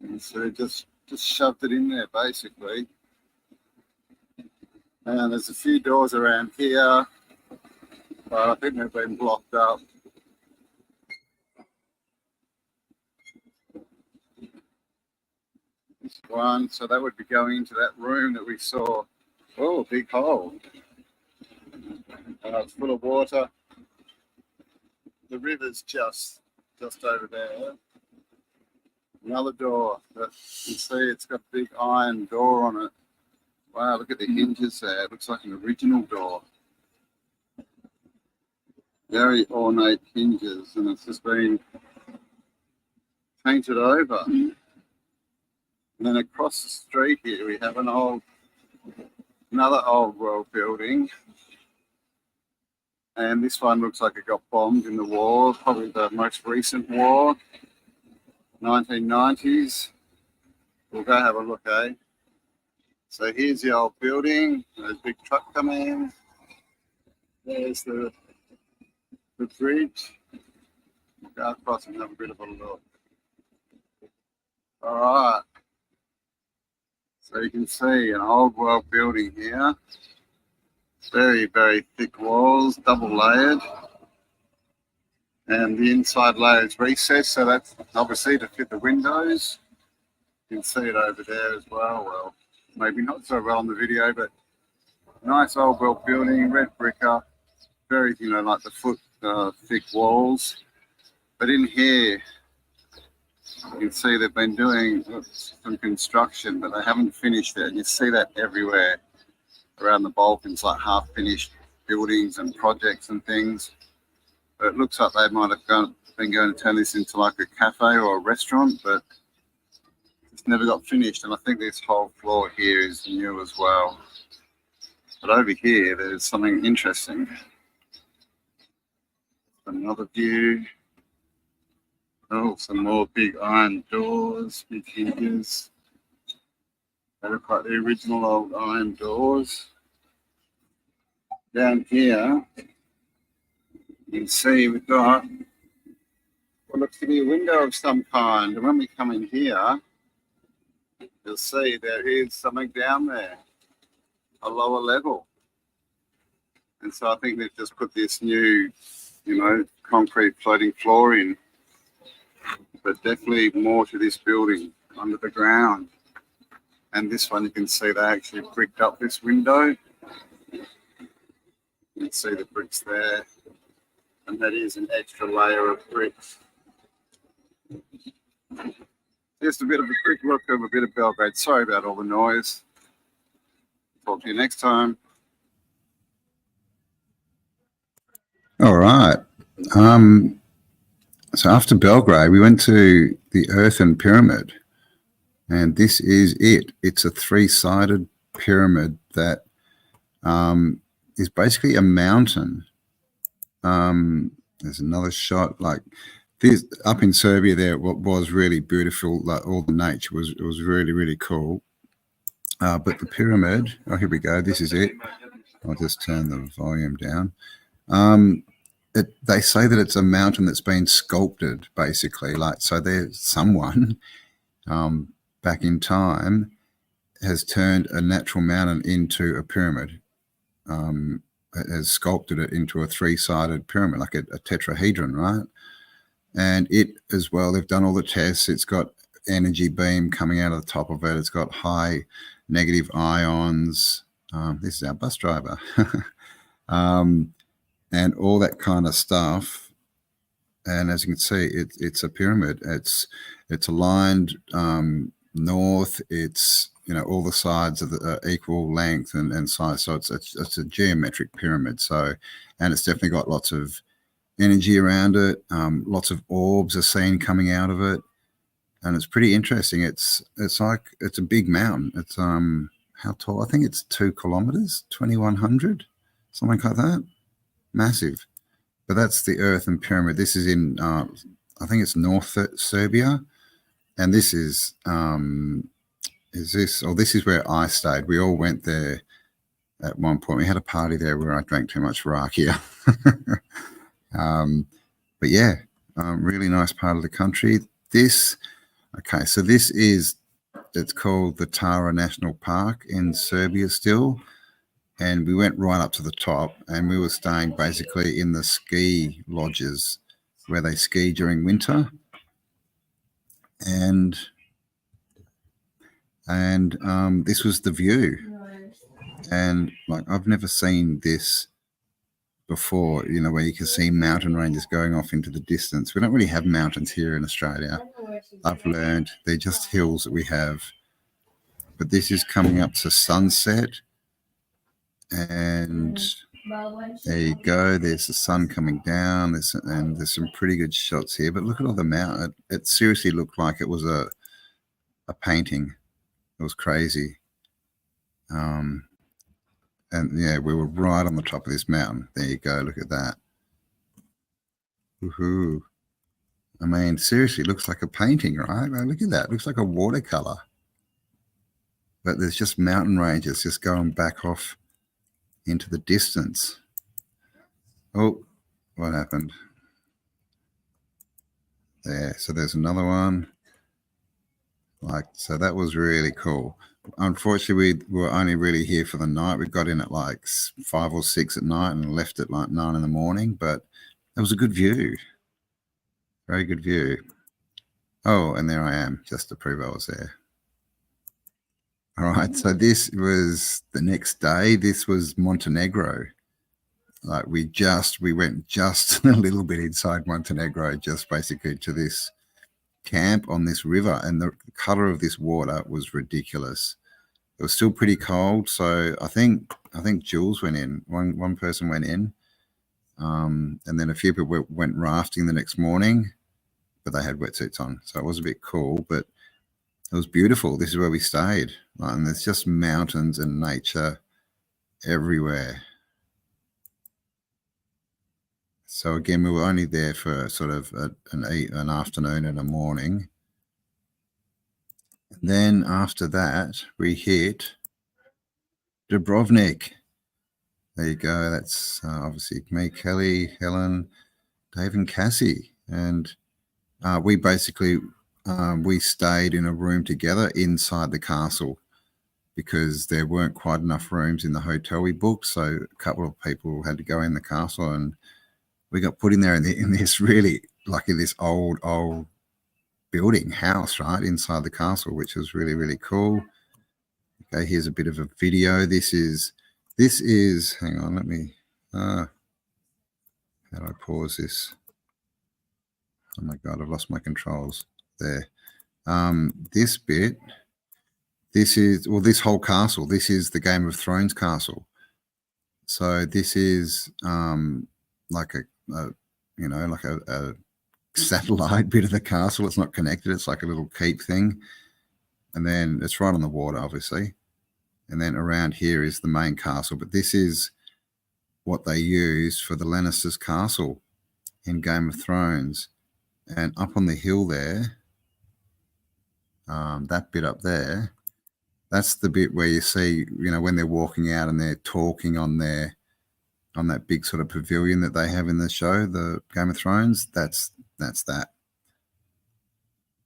And so they just shoved it in there basically. And there's a few doors around here, but I think they've been blocked up. This one, so that would be going into that room that we saw. Oh, big hole. It's full of water. The river's just over there. Another door. You can see it's got a big iron door on it. Wow, look at the hinges there. It looks like an original door. Very ornate hinges, and it's just been painted over. And then across the street here we have another old world building. And this one looks like it got bombed in the war, probably the most recent war, 1990s. We'll go have a look, eh? So here's the old building. There's a big truck coming in. There's the bridge. We'll go across and have a bit of a look. All right. So you can see an old world building here. Very, very thick walls, double layered. And the inside layer is recessed, so that's obviously to fit the windows. You can see it over there as well. Well, maybe not so well on the video, but nice old world building, red bricker, very, like the foot thick walls. But in here, you can see they've been doing some construction, but they haven't finished it. And you see that everywhere around the Balkans, like half-finished buildings and projects and things. But it looks like they might have been going to turn this into like a cafe or a restaurant, but it's never got finished. And I think this whole floor here is new as well. But over here, there's something interesting. Another view. Oh, some more big iron doors, big hinges. They look like the original old iron doors. Down here, you can see we've got what looks to be a window of some kind. And when we come in here, you'll see there is something down there, a lower level. And so I think they've just put this new, concrete floating floor in. But definitely more to this building under the ground. And this one, you can see they actually bricked up this window. You can see the bricks there. And that is an extra layer of bricks. Just a bit of a quick look of a bit of Belgrade. Sorry about all the noise. Talk to you next time. All right. So after Belgrade, we went to the Earthen Pyramid. And this is it. It's a three-sided pyramid that is basically a mountain There's another shot like this up in Serbia. There, what was really beautiful, like all the nature was really, really cool. But the pyramid, oh, here we go. This is it. I'll just turn the volume down. They say that it's a mountain that's been sculpted, basically. Like, so there's someone back in time has turned a natural mountain into a pyramid. It has sculpted it into a three-sided pyramid, like a tetrahedron, right? And it as well, they've done all the tests. It's got energy beam coming out of the top of it. It's got high negative ions. This is our bus driver. And all that kind of stuff. And as you can see, it's a pyramid. It's aligned north. It's, you know, all the sides are equal length and size. So it's a geometric pyramid. So, and it's definitely got lots of energy around it. Lots of orbs are seen coming out of it, and it's pretty interesting. It's like it's a big mountain. It's how tall? I think it's 2 kilometers, 2,100, something like that. Massive. But that's the earthen pyramid. This is in I think it's North Serbia, and this is this? Oh, this is where I stayed. We all went there at one point. We had a party there where I drank too much rakia. But yeah, really nice part of the country. Okay, so this is, it's called the Tara National Park in Serbia still. And we went right up to the top, and we were staying basically in the ski lodges where they ski during winter. And this was the view. And like, I've never seen this before, you know, where you can see mountain ranges going off into the distance. We don't really have mountains here in Australia. I've learned they're just hills that we have. But this is coming up to sunset. And there you go. There's the sun coming down. And there's some pretty good shots here. But look at all the mountain. It seriously looked like it was a painting. It was crazy. And yeah, we were right on the top of this mountain. There you go. Look at that. Woohoo. I mean, seriously, it looks like a painting, right? Look at that. It looks like a watercolor. But there's just mountain ranges just going back off into the distance. Oh, what happened? There. So there's another one. Like, so that was really cool. Unfortunately, we were only really here for the night. We got in at like 5 or 6 at night and left at like 9 in the morning, but it was a good view. Very good view. Oh, and there I am, just to prove I was there. All right, so this was the next day. This was Montenegro. Like we went just a little bit inside Montenegro, just basically to this camp on this river, and the color of this water was ridiculous. It was still pretty cold, so I think Jules went in. One person went in, and then a few people went rafting the next morning, but they had wetsuits on, so it was a bit cool, but it was beautiful. This is where we stayed, and there's just mountains and nature everywhere. So again, we were only there for sort of an afternoon and a morning. And then after that, we hit Dubrovnik. There you go. That's obviously me, Kelly, Helen, Dave and Cassie. And we basically, we stayed in a room together inside the castle because there weren't quite enough rooms in the hotel we booked. So a couple of people had to go in the castle, and we got put in there in this really, like in this old building house, right, inside the castle, which was really, really cool. Okay, here's a bit of a video. This is, hang on, let me, how do I pause this? Oh my God, I've lost my controls there. This bit, this is, well, this whole castle, this is the Game of Thrones castle. So this is like a you know, like a satellite bit of the castle. It's not connected. It's like a little keep thing. And then it's right on the water, obviously. And then around here is the main castle. But this is what they used for the Lannisters' castle in Game of Thrones. And up on the hill there, that bit up there, that's the bit where you see, when they're walking out and they're talking on that big sort of pavilion that they have in the show, the Game of Thrones. That's that.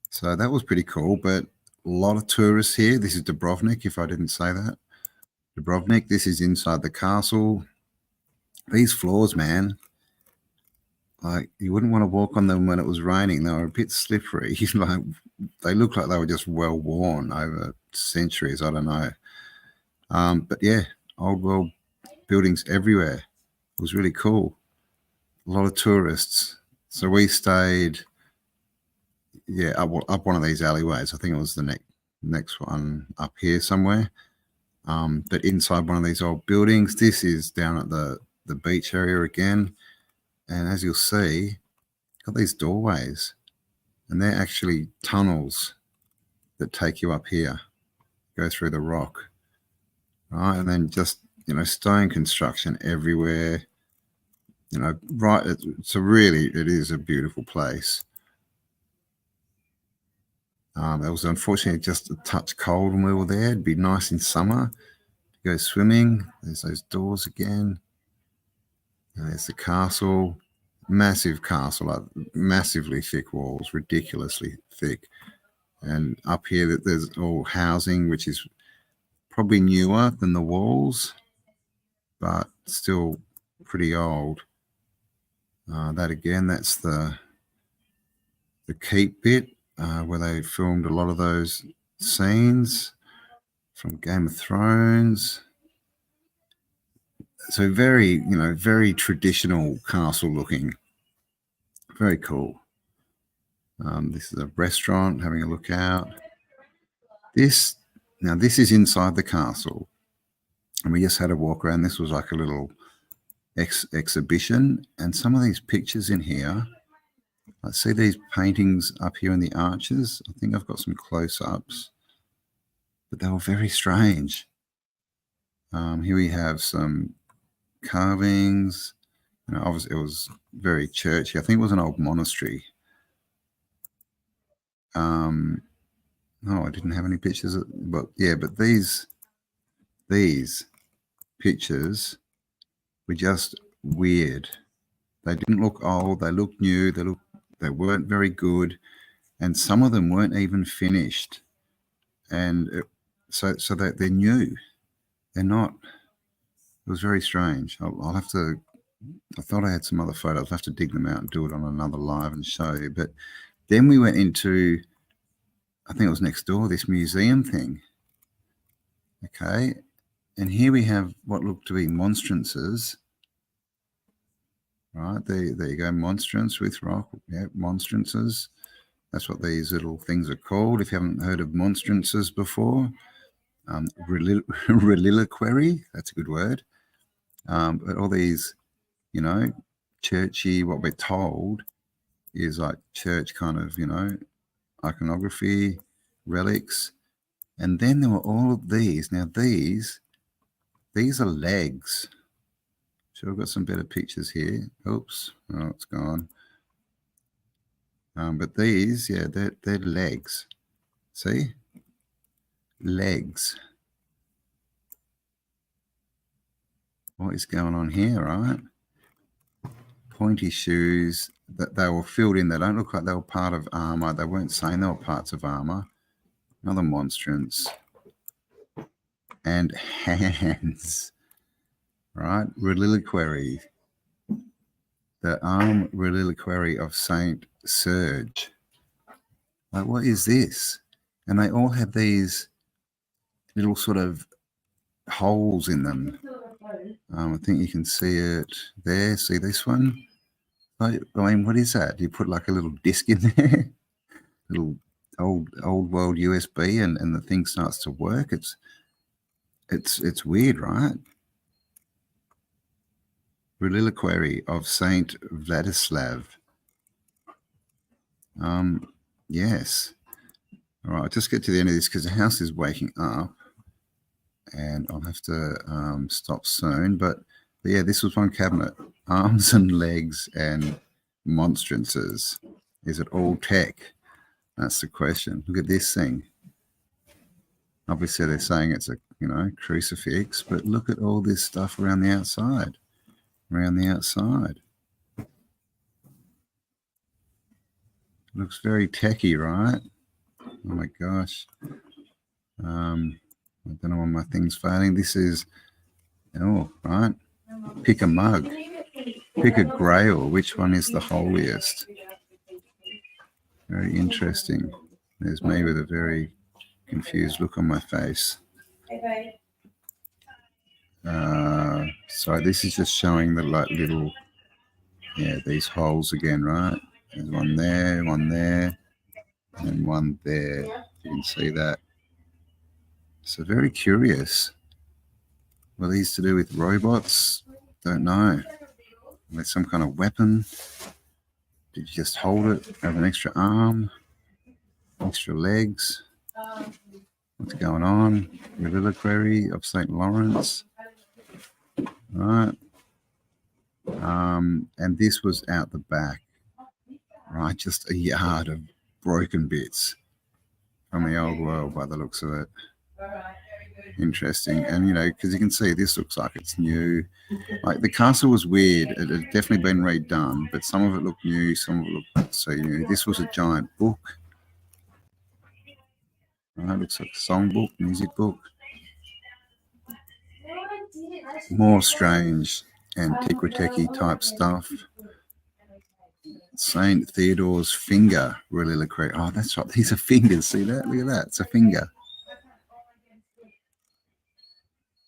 So that was pretty cool. But a lot of tourists here. This is Dubrovnik, if I didn't say that. Dubrovnik. This is inside the castle. These floors, man, like you wouldn't want to walk on them when it was raining. They were a bit slippery. Like they look like they were just well worn over centuries. I don't know. But yeah, old world buildings everywhere. It was really cool. A lot of tourists. So we stayed, up one of these alleyways. I think it was the next one up here somewhere. But inside one of these old buildings. This is down at the beach area again. And as you'll see, got these doorways. And they're actually tunnels that take you up here. Go through the rock. Right, and then just, stone construction everywhere. Right. So really, it is a beautiful place. It was unfortunately just a touch cold when we were there. It'd be nice in summer to go swimming. There's those doors again. And there's the castle. Massive castle, like massively thick walls, ridiculously thick. And up here, there's all housing, which is probably newer than the walls, but still pretty old. That again, that's the keep bit where they filmed a lot of those scenes from Game of Thrones. So very, very traditional castle looking. Very cool. This is a restaurant, having a look out. This is inside the castle. And we just had a walk around. This was like a little exhibition. And some of these pictures in here, I see these paintings up here in the arches. I think I've got some close-ups. But they were very strange. Here we have some carvings. Obviously it was very churchy. I think it was an old monastery. I didn't have any pictures, but these pictures were just weird. They didn't look old. They looked new. They weren't very good, and some of them weren't even finished. And so they're new. They're not. It was very strange. I'll have to. I thought I had some other photos. I'll have to dig them out and do it on another live and show you. But then we went into, I think it was next door, this museum thing. Okay. And here we have what look to be monstrances. Right, there you go, monstrance with rock. Yeah, monstrances. That's what these little things are called. If you haven't heard of monstrances before, reliquary, that's a good word. But all these, churchy, what we're told is like church kind of, iconography, relics. And then there were all of these. Now these are legs. Sure, I've got some better pictures here. Oops, oh, it's gone. But these, they're legs. See? Legs. What is going on here, right? Pointy shoes that they were filled in. They don't look like they were part of armor. They weren't saying they were parts of armor. Another monstrance. And hands. Right? Reliquary. The arm reliquary of Saint Serge. Like, what is this? And they all have these little sort of holes in them. I think you can see it there. See this one? I mean, what is that? You put like a little disc in there, little old world USB, and the thing starts to work. It's weird, right? Reliquary of Saint Vladislav. Yes. All right, I'll just get to the end of this because the house is waking up and I'll have to stop soon. But But yeah, this was one cabinet. Arms and legs and monstrances. Is it all tech? That's the question. Look at this thing. Obviously, they're saying it's a, crucifix, but look at all this stuff around the outside. Around the outside. Looks very techy, right? Oh my gosh. I don't know why my thing's failing. This is, right. Pick a mug. Pick a grail. Which one is the holiest? Very interesting. There's me with a very confused look on my face. So this is just showing the little, these holes again, right? There's one there, and one there. You can see that. So very curious. Were these to do with robots? Don't know. With some kind of weapon? Did you just hold it? Have an extra arm? Extra legs? What's going on? Reliquary of St. Lawrence. Right. And this was out the back. Right. Just a yard of broken bits from the old world by the looks of it. Interesting. And, because you can see this looks like it's new. Like the castle was weird. It had definitely been redone, but some of it looked new, some of it looked not so new. This was a giant book. Right, looks like a songbook, music book. More strange Antiquitech type stuff. Saint Theodore's finger reliquary. Oh, that's right. These are fingers. See that? Look at that. It's a finger.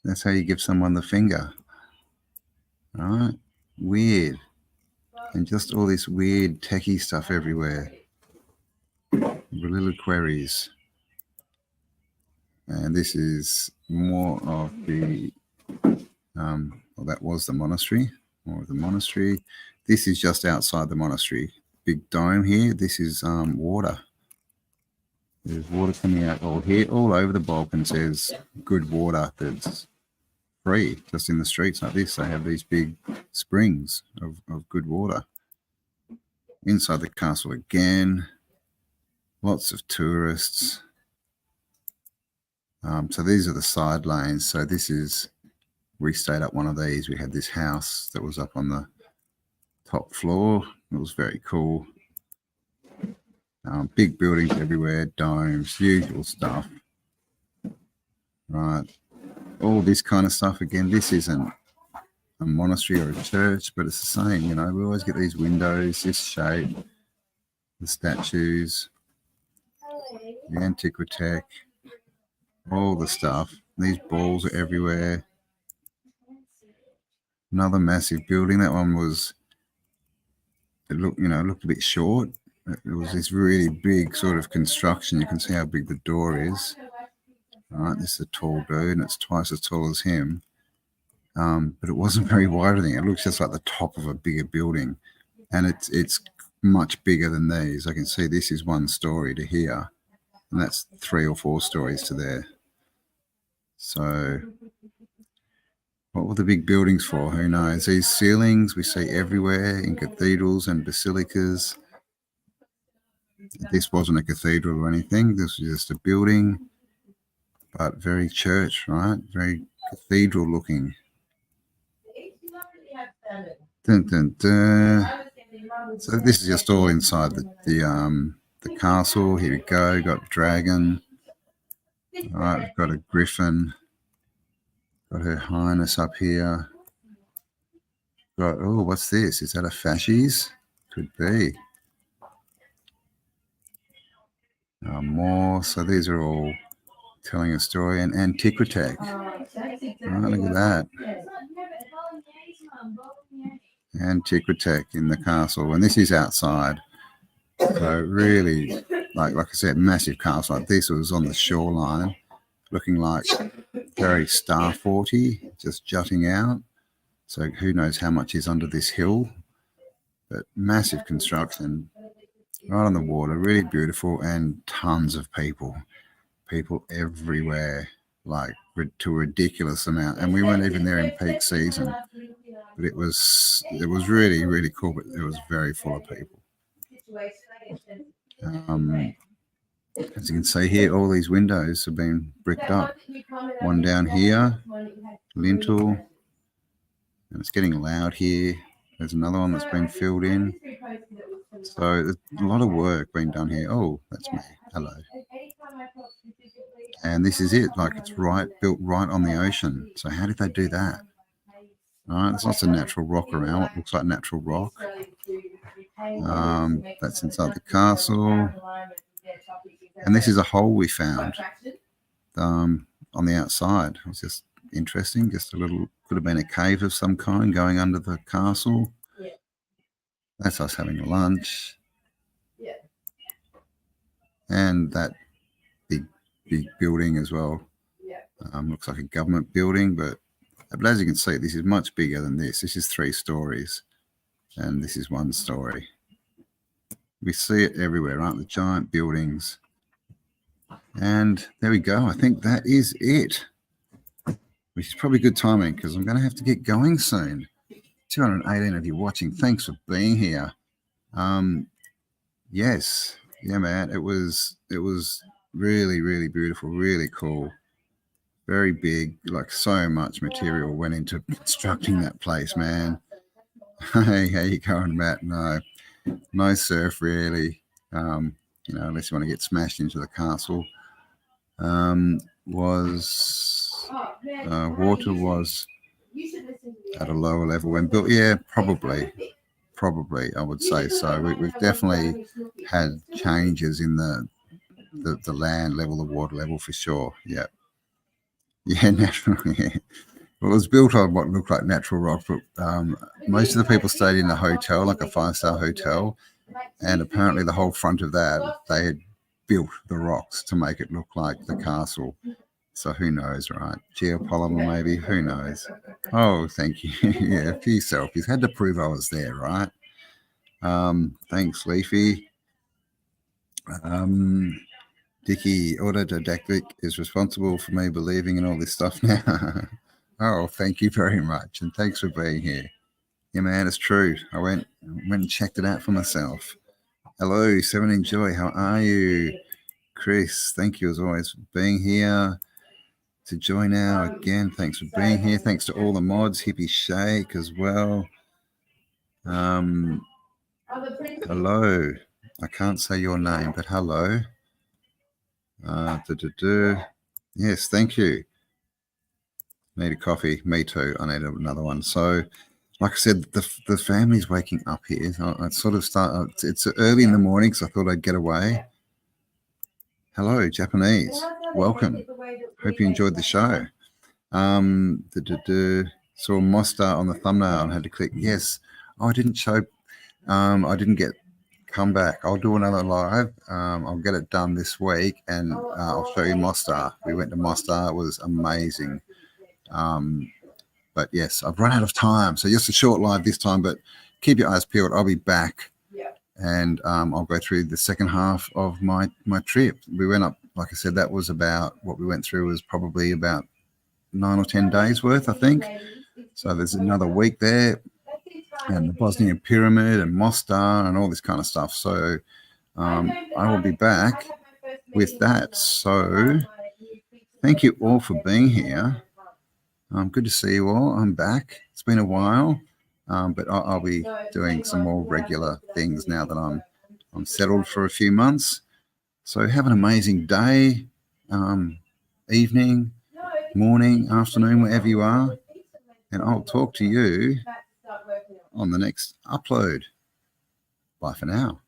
That's how you give someone the finger. All right. Weird. And just all this weird techie stuff everywhere. Reliquaries. And this is more of the, well, that was the monastery. More of the monastery. This is just outside the monastery. Big dome here. This is water. There's water coming out all here. All over the Balkan says good water that's free. Just in the streets like this, they have these big springs of good water. Inside the castle again. Lots of tourists. So these are the side lanes. So this is, we stayed up one of these. We had this house that was up on the top floor. It was very cool. Big buildings everywhere, domes, usual stuff. Right. All this kind of stuff. Again, this isn't a monastery or a church, but it's the same. We always get these windows, this shape, the statues, the Antiquitech, all the stuff. These balls are everywhere. Another massive building. That one was, it looked a bit short. It was this really big sort of construction. You can see how big the door is. All right, this is a tall dude, and it's twice as tall as him. But it wasn't very wide, I think. It looks just like the top of a bigger building. And it's much bigger than these. I can see this is one story to here. And that's 3 or 4 stories to there. So what were the big buildings for? Who knows? These ceilings we see everywhere in cathedrals and basilicas. This wasn't a cathedral or anything. This was just a building, but very church, right? Very cathedral looking. Dun, dun, dun. So this is just all inside the castle. Here we go. Got a dragon. All right, we've got a griffin. Got Her Highness up here. Got, oh, what's this? Is that a fasces? Could be. More. So these are all telling a story. And Antiquitech. Right, look at that. Antiquitech in the castle. And this is outside. So really, like I said, massive castle. Like this was on the shoreline. Looking like very Starforty, just jutting out. So who knows how much is under this hill. But massive construction. Right on the water, really beautiful, and tons of people. People everywhere, like to a ridiculous amount. And we weren't even there in peak season. but it was really, really cool, but it was very full of people. As you can see here, all these windows have been bricked up. One down here, lintel, and it's getting loud here. There's another one that's been filled in. So there's a lot of work being done here. Oh, that's me. Hello. And this is it. Like, it's built right on the ocean. So how did they do that? Right, there's lots of natural rock around. What looks like natural rock. That's inside the castle. And this is a hole we found on the outside. It was just interesting. Just a little, could have been a cave of some kind going under the castle. That's us having lunch. And that big building as well. Looks like a government building, but as you can see, this is much bigger than this. This is 3 stories, and this is 1 story. We see it everywhere, aren't the giant buildings? And there we go. I think that is it, which is probably good timing because I'm going to have to get going soon. 218 of you watching. Thanks for being here. Yes, yeah, man. It was really, really beautiful, really cool. Very big, like so much material went into constructing that place, man. Hey, how you going, Matt? No surf really. Unless you want to get smashed into the castle. Water was at a lower level when built. Yeah, probably I would say so. We've definitely had changes in the land level, the water level for sure. Yeah. Yeah, naturally. Well, it was built on what looked like natural rock, but most of the people stayed in a hotel, like a 5-star hotel, and apparently the whole front of that, they had built the rocks to make it look like the castle. So who knows, right? Geopolymer maybe, who knows? Oh, thank you. Yeah, a few selfies. Had to prove I was there, right? Thanks, Leafy. Dickie, Autdidactic is responsible for me believing in all this stuff now. Oh, thank you very much. And thanks for being here. Yeah, man, it's true. I went and checked it out for myself. Hello, 17 Joy. How are you? Chris, thank you as always for being here. To join now again, thanks for being here. Thanks to all the mods, Hippie Shake as well. Hello. I can't say your name, but hello. Yes, thank you. Need a coffee. Me too. I need another one. So, like I said, the family's waking up here. I sort of start. It's early in the morning, so I thought I'd get away. Hello, Japanese. Welcome. Hope you enjoyed the show. Saw Mostar on the thumbnail and had to click yes. Oh, I didn't show. I didn't get come back. I'll do another live. I'll get it done this week, and I'll show you Mostar. We went to Mostar. It was amazing. But yes, I've run out of time, so just a short live this time. But keep your eyes peeled. I'll be back, and I'll go through the second half of my trip. We went up, like I said, that was about what we went through was probably about 9 or 10 days worth, I think. So there's another week there, and the Bosnian pyramid and Mostar and all this kind of stuff. So I will be back with that. So thank you all for being here. Good to see you all. I'm back. It's been a while, but I'll be doing some more regular things now that I'm settled for a few months. So have an amazing day, evening, morning, afternoon, wherever you are, and I'll talk to you on the next upload. Bye for now.